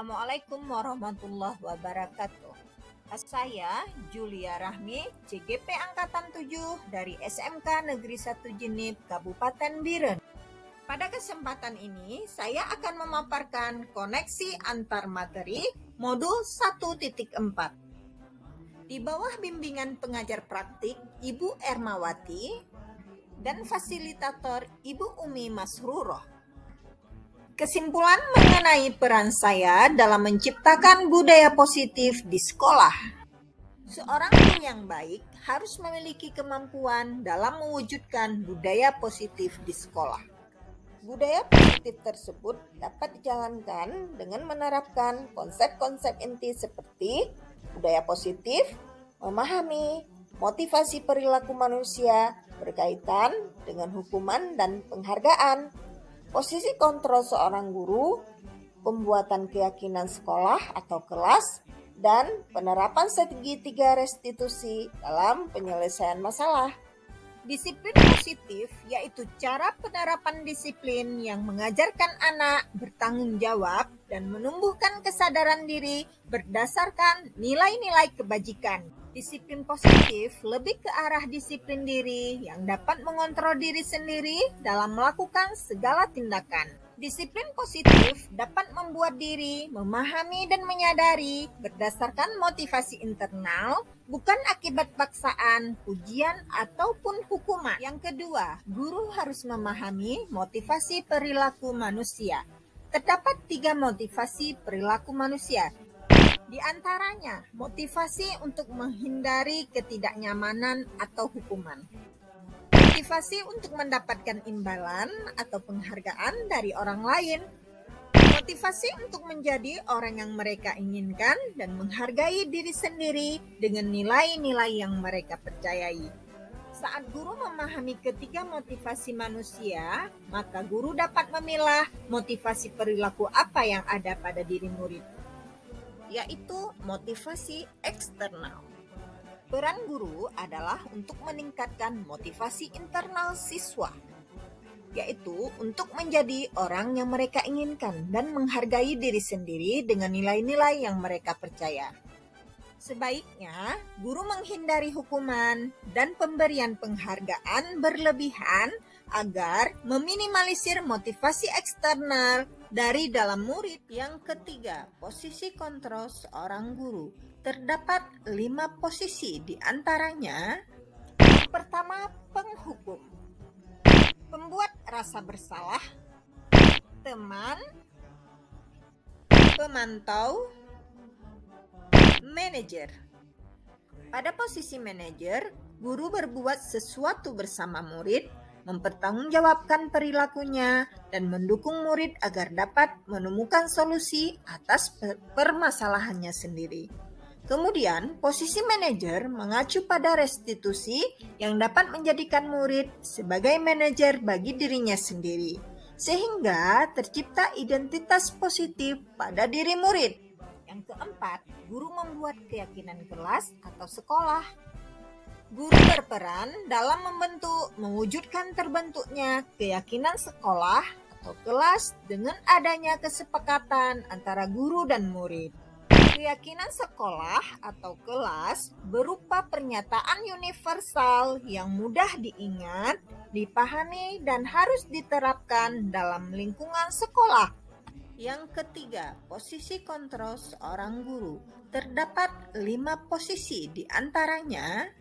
Assalamualaikum warahmatullahi wabarakatuh. Saya Julia Rahmi, CGP Angkatan 7 dari SMK Negeri 1 Jenib, Kabupaten Biren. Pada kesempatan ini, saya akan memaparkan koneksi antar materi modul 1.4. Di bawah bimbingan pengajar praktik Ibu Ermawati dan fasilitator Ibu Umi Masruroh. Kesimpulan mengenai peran saya dalam menciptakan budaya positif di sekolah. Seorang guru yang baik harus memiliki kemampuan dalam mewujudkan budaya positif di sekolah. Budaya positif tersebut dapat dijalankan dengan menerapkan konsep-konsep inti seperti budaya positif, memahami motivasi perilaku manusia berkaitan dengan hukuman dan penghargaan, posisi kontrol seorang guru, pembuatan keyakinan sekolah atau kelas, dan penerapan strategi 3 restitusi dalam penyelesaian masalah. Disiplin positif yaitu cara penerapan disiplin yang mengajarkan anak bertanggung jawab dan menumbuhkan kesadaran diri berdasarkan nilai-nilai kebajikan. Disiplin positif lebih ke arah disiplin diri yang dapat mengontrol diri sendiri dalam melakukan segala tindakan. Disiplin positif dapat membuat diri memahami dan menyadari berdasarkan motivasi internal, bukan akibat paksaan, pujian, ataupun hukuman. Yang kedua, guru harus memahami motivasi perilaku manusia. Terdapat 3 motivasi perilaku manusia. Di antaranya, motivasi untuk menghindari ketidaknyamanan atau hukuman. Motivasi untuk mendapatkan imbalan atau penghargaan dari orang lain. Motivasi untuk menjadi orang yang mereka inginkan dan menghargai diri sendiri dengan nilai-nilai yang mereka percayai. Saat guru memahami ketiga motivasi manusia, maka guru dapat memilah motivasi perilaku apa yang ada pada diri murid, yaitu motivasi eksternal. Peran guru adalah untuk meningkatkan motivasi internal siswa, yaitu untuk menjadi orang yang mereka inginkan dan menghargai diri sendiri dengan nilai-nilai yang mereka percaya. Sebaiknya, guru menghindari hukuman dan pemberian penghargaan berlebihan agar meminimalisir motivasi eksternal dari dalam murid. Yang ketiga, posisi kontrol seorang guru. Terdapat 5 posisi, di antaranya: yang pertama, penghukum, pembuat rasa bersalah, teman, pemantau, manajer. Pada posisi manajer, guru berbuat sesuatu bersama murid, mempertanggungjawabkan perilakunya, dan mendukung murid agar dapat menemukan solusi atas permasalahannya sendiri. Kemudian, posisi manajer mengacu pada restitusi yang dapat menjadikan murid sebagai manajer bagi dirinya sendiri, sehingga tercipta identitas positif pada diri murid. Yang keempat, guru membuat keyakinan kelas atau sekolah. Guru berperan dalam mewujudkan terbentuknya keyakinan sekolah atau kelas dengan adanya kesepakatan antara guru dan murid. Keyakinan sekolah atau kelas berupa pernyataan universal yang mudah diingat, dipahami, dan harus diterapkan dalam lingkungan sekolah. Yang ketiga, posisi kontrol seorang guru. Terdapat 5 posisi, di antaranya: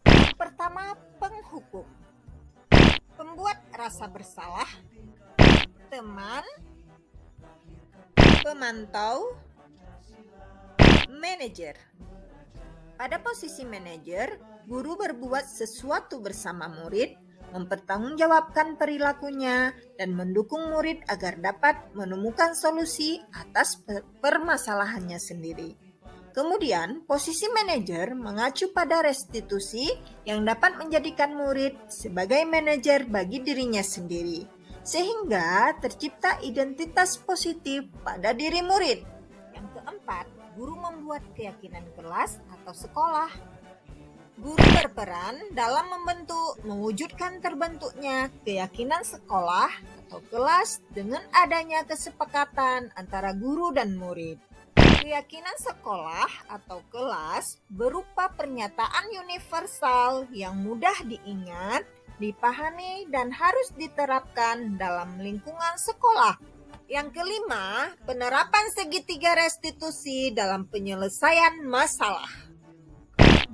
yang pertama, penghukum, pembuat rasa bersalah, teman, pemantau, manajer. Pada posisi manajer, guru berbuat sesuatu bersama murid, mempertanggungjawabkan perilakunya, dan mendukung murid agar dapat menemukan solusi atas permasalahannya sendiri. Kemudian, posisi manajer mengacu pada restitusi yang dapat menjadikan murid sebagai manajer bagi dirinya sendiri, sehingga tercipta identitas positif pada diri murid. Yang keempat, guru membuat keyakinan kelas atau sekolah. Guru berperan dalam mewujudkan terbentuknya keyakinan sekolah atau kelas dengan adanya kesepakatan antara guru dan murid. Keyakinan sekolah atau kelas berupa pernyataan universal yang mudah diingat, dipahami, dan harus diterapkan dalam lingkungan sekolah. Yang kelima, penerapan segitiga restitusi dalam penyelesaian masalah.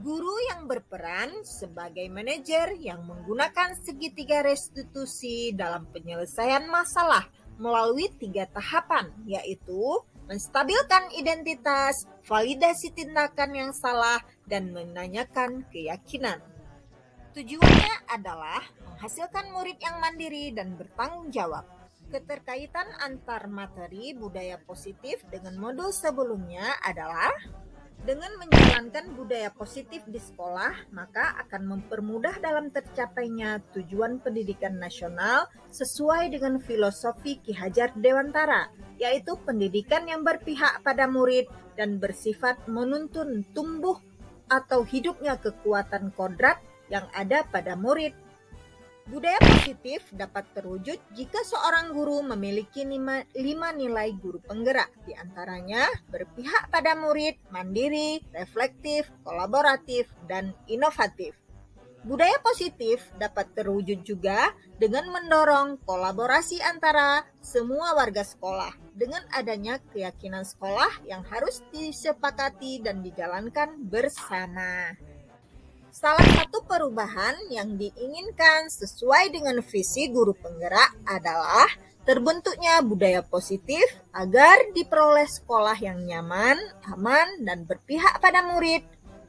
Guru yang berperan sebagai manajer yang menggunakan segitiga restitusi dalam penyelesaian masalah melalui 3 tahapan, yaitu menstabilkan identitas, validasi tindakan yang salah, dan menanyakan keyakinan. Tujuannya adalah menghasilkan murid yang mandiri dan bertanggung jawab. Keterkaitan antar materi budaya positif dengan modul sebelumnya adalah dengan menjalankan budaya positif di sekolah, maka akan mempermudah dalam tercapainya tujuan pendidikan nasional sesuai dengan filosofi Ki Hajar Dewantara, yaitu pendidikan yang berpihak pada murid dan bersifat menuntun tumbuh atau hidupnya kekuatan kodrat yang ada pada murid. Budaya positif dapat terwujud jika seorang guru memiliki 5 nilai guru penggerak, diantaranya berpihak pada murid, mandiri, reflektif, kolaboratif, dan inovatif. Budaya positif dapat terwujud juga dengan mendorong kolaborasi antara semua warga sekolah dengan adanya keyakinan sekolah yang harus disepakati dan dijalankan bersama. Salah satu perubahan yang diinginkan sesuai dengan visi guru penggerak adalah terbentuknya budaya positif agar diperoleh sekolah yang nyaman, aman, dan berpihak pada murid.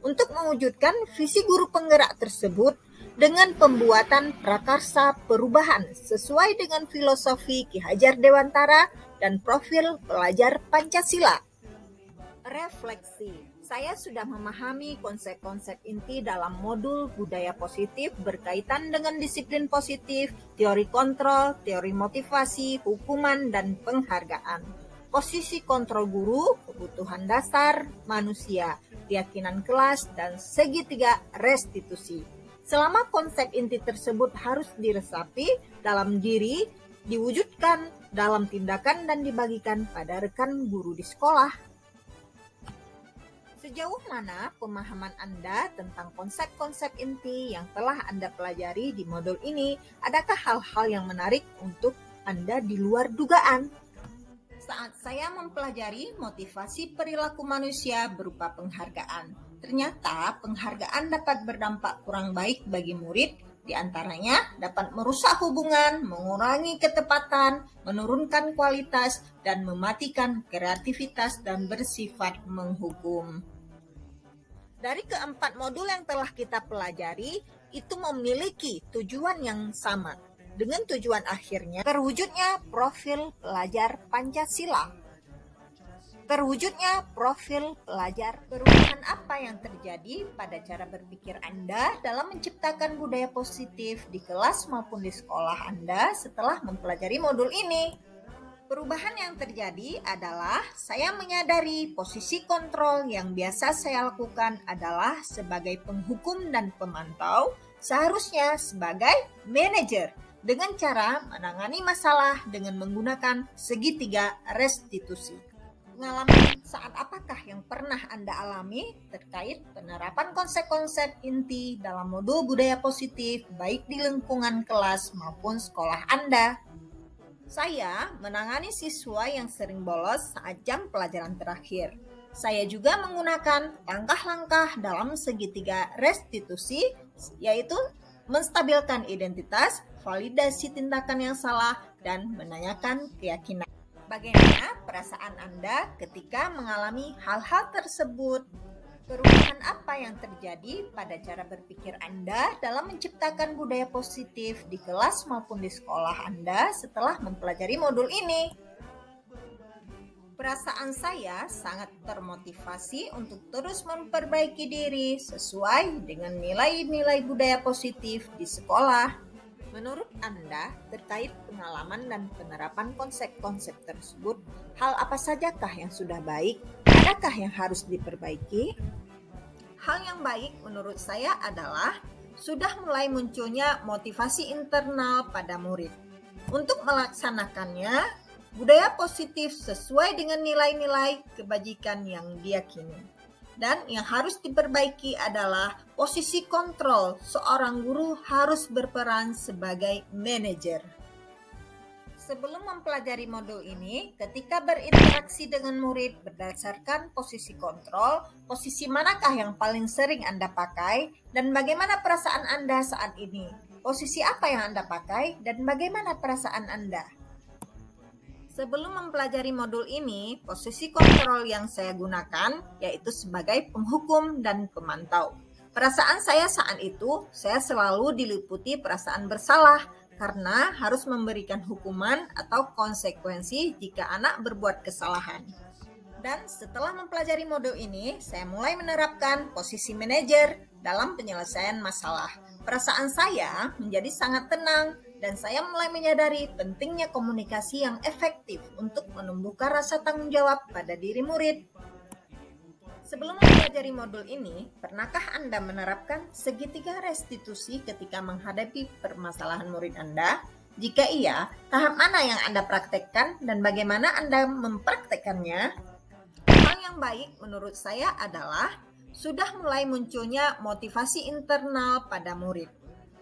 Untuk mewujudkan visi guru penggerak tersebut dengan pembuatan prakarsa perubahan sesuai dengan filosofi Ki Hajar Dewantara dan profil pelajar Pancasila. Refleksi. Saya sudah memahami konsep-konsep inti dalam modul budaya positif berkaitan dengan disiplin positif, teori kontrol, teori motivasi, hukuman, dan penghargaan. Posisi kontrol guru, kebutuhan dasar manusia, keyakinan kelas, dan segitiga restitusi. Selama konsep inti tersebut harus diresapi dalam diri, diwujudkan dalam tindakan, dan dibagikan pada rekan guru di sekolah. Sejauh mana pemahaman Anda tentang konsep-konsep inti yang telah Anda pelajari di modul ini? Adakah hal-hal yang menarik untuk Anda di luar dugaan? Saat saya mempelajari motivasi perilaku manusia berupa penghargaan, ternyata penghargaan dapat berdampak kurang baik bagi murid, di antaranya dapat merusak hubungan, mengurangi ketepatan, menurunkan kualitas, dan mematikan kreativitas dan bersifat menghukum. Dari keempat modul yang telah kita pelajari, itu memiliki tujuan yang sama, dengan tujuan akhirnya terwujudnya profil pelajar Pancasila. Terwujudnya profil pelajar. Perubahan apa yang terjadi pada cara berpikir Anda dalam menciptakan budaya positif di kelas maupun di sekolah Anda setelah mempelajari modul ini? Perubahan yang terjadi adalah saya menyadari posisi kontrol yang biasa saya lakukan adalah sebagai penghukum dan pemantau, seharusnya sebagai manajer dengan cara menangani masalah dengan menggunakan segitiga restitusi. Pengalaman saat apakah yang pernah Anda alami terkait penerapan konsep-konsep inti dalam modul budaya positif baik di lingkungan kelas maupun sekolah Anda? Saya menangani siswa yang sering bolos saat jam pelajaran terakhir. Saya juga menggunakan langkah-langkah dalam segitiga restitusi, yaitu menstabilkan identitas, validasi tindakan yang salah, dan menanyakan keyakinan. Bagaimana perasaan Anda ketika mengalami hal-hal tersebut? Perubahan apa yang terjadi pada cara berpikir Anda dalam menciptakan budaya positif di kelas maupun di sekolah Anda setelah mempelajari modul ini? Perasaan saya sangat termotivasi untuk terus memperbaiki diri sesuai dengan nilai-nilai budaya positif di sekolah. Menurut Anda, terkait pengalaman dan penerapan konsep-konsep tersebut, hal apa sajakah yang sudah baik? Adakah yang harus diperbaiki? Hal yang baik menurut saya adalah sudah mulai munculnya motivasi internal pada murid. Untuk melaksanakannya, budaya positif sesuai dengan nilai-nilai kebajikan yang diyakini. Dan yang harus diperbaiki adalah posisi kontrol. Seorang guru harus berperan sebagai manajer. Sebelum mempelajari modul ini, ketika berinteraksi dengan murid berdasarkan posisi kontrol, posisi manakah yang paling sering Anda pakai, dan bagaimana perasaan Anda saat ini? Posisi apa yang Anda pakai, dan bagaimana perasaan Anda? Sebelum mempelajari modul ini, posisi kontrol yang saya gunakan yaitu sebagai penghukum dan pemantau. Perasaan saya saat itu, saya selalu diliputi perasaan bersalah karena harus memberikan hukuman atau konsekuensi jika anak berbuat kesalahan. Dan setelah mempelajari modul ini, saya mulai menerapkan posisi manajer dalam penyelesaian masalah. Perasaan saya menjadi sangat tenang dan saya mulai menyadari pentingnya komunikasi yang efektif untuk menumbuhkan rasa tanggung jawab pada diri murid. Sebelum mempelajari modul ini, pernahkah Anda menerapkan segitiga restitusi ketika menghadapi permasalahan murid Anda? Jika iya, tahap mana yang Anda praktekkan dan bagaimana Anda mempraktekkannya? Hal yang baik menurut saya adalah sudah mulai munculnya motivasi internal pada murid.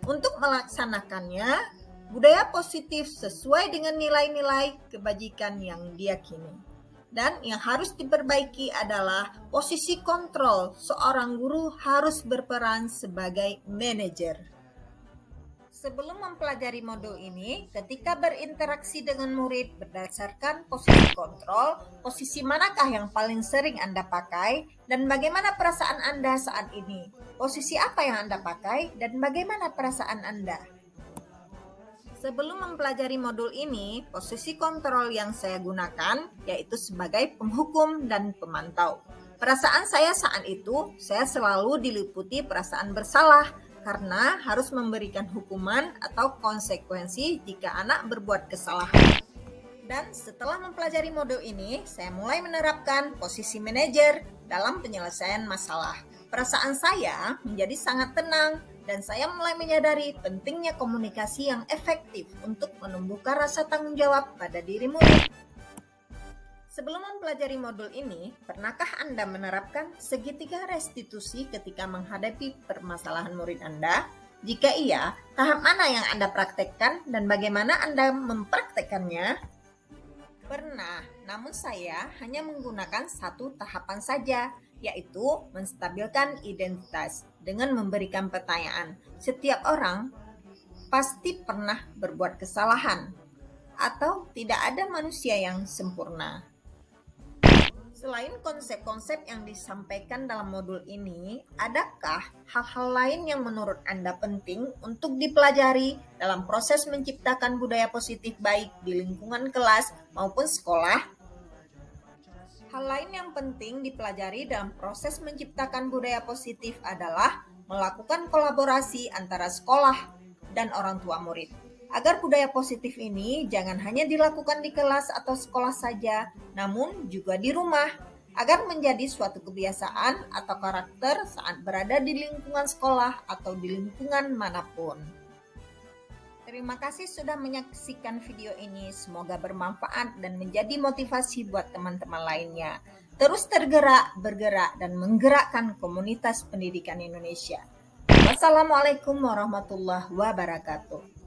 Untuk melaksanakannya, budaya positif sesuai dengan nilai-nilai kebajikan yang diyakini. Dan yang harus diperbaiki adalah posisi kontrol. Seorang guru harus berperan sebagai manajer. Sebelum mempelajari modul ini, ketika berinteraksi dengan murid berdasarkan posisi kontrol, posisi manakah yang paling sering Anda pakai, dan bagaimana perasaan Anda saat ini? Posisi apa yang Anda pakai, dan bagaimana perasaan Anda? Sebelum mempelajari modul ini, posisi kontrol yang saya gunakan yaitu sebagai penghukum dan pemantau. Perasaan saya saat itu, saya selalu diliputi perasaan bersalah karena harus memberikan hukuman atau konsekuensi jika anak berbuat kesalahan. Dan setelah mempelajari modul ini, saya mulai menerapkan posisi manajer dalam penyelesaian masalah. Perasaan saya menjadi sangat tenang dan saya mulai menyadari pentingnya komunikasi yang efektif untuk menumbuhkan rasa tanggung jawab pada diri murid. Sebelum mempelajari modul ini, pernahkah Anda menerapkan segitiga restitusi ketika menghadapi permasalahan murid Anda? Jika iya, tahap mana yang Anda praktekkan dan bagaimana Anda mempraktekkannya? Pernah, namun saya hanya menggunakan satu tahapan saja, yaitu menstabilkan identitas dengan memberikan pertanyaan. Setiap orang pasti pernah berbuat kesalahan, atau tidak ada manusia yang sempurna. Selain konsep-konsep yang disampaikan dalam modul ini, adakah hal-hal lain yang menurut Anda penting untuk dipelajari dalam proses menciptakan budaya positif baik di lingkungan kelas maupun sekolah? Hal lain yang penting dipelajari dalam proses menciptakan budaya positif adalah melakukan kolaborasi antara sekolah dan orang tua murid. Agar budaya positif ini jangan hanya dilakukan di kelas atau sekolah saja, namun juga di rumah, agar menjadi suatu kebiasaan atau karakter saat berada di lingkungan sekolah atau di lingkungan manapun. Terima kasih sudah menyaksikan video ini, semoga bermanfaat dan menjadi motivasi buat teman-teman lainnya. Terus tergerak, bergerak, dan menggerakkan komunitas pendidikan Indonesia. Wassalamualaikum warahmatullahi wabarakatuh.